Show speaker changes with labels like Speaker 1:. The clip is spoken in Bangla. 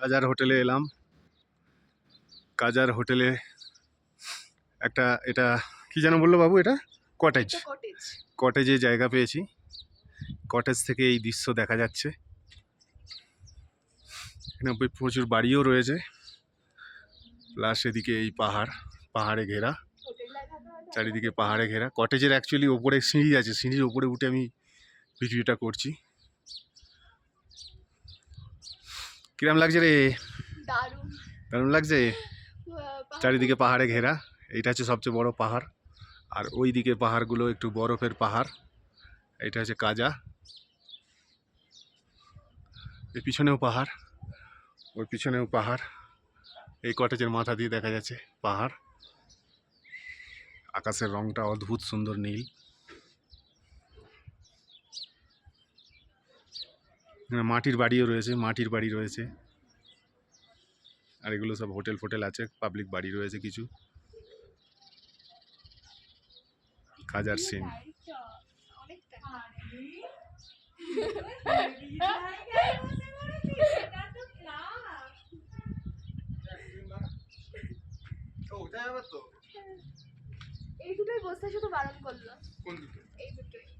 Speaker 1: কাজার হোটেলে এলাম। কাজার হোটেলে একটা, এটা কি যেন বললো বাবু, এটা কটেজ। কটেজে জায়গা পেয়েছি। কটেজ থেকে এই দৃশ্য দেখা যাচ্ছে। এখানে প্রচুর বাড়িও রয়েছে, প্লাস এদিকে এই পাহাড়ে ঘেরা, চারিদিকে পাহাড়ে ঘেরা। কটেজের অ্যাকচুয়ালি ওপরে সিঁড়ি আছে, সিঁড়ির ওপরে উঠে আমি ভিডিওটা করছি। কিরম লাগছে রে? দারুণ লাগছে। চারিদিকে পাহাড়ে ঘেরা, এইটা হচ্ছে সবচেয়ে বড় পাহাড়। আর ওই দিকে পাহাড়গুলো একটু বরফের পাহাড়। এটা হচ্ছে কাজা। এই পিছনেও পাহাড়, ওই পিছনেও পাহাড়। এই কটেজের মাথা দিয়ে দেখা যাচ্ছে পাহাড়। আকাশের রংটা অদ্ভুত সুন্দর নীল। মাটির বাড়িও রয়েছে, মাটির বাড়ি রয়েছে। আর এগুলো সব হোটেল ফোটেল আছে, পাবলিক বাড়ি রয়েছে কিছু। কাজার সিন।
Speaker 2: এই দুটোই বসতে শুধু বারণ করলো। কোন দুটো? এই দুটোই।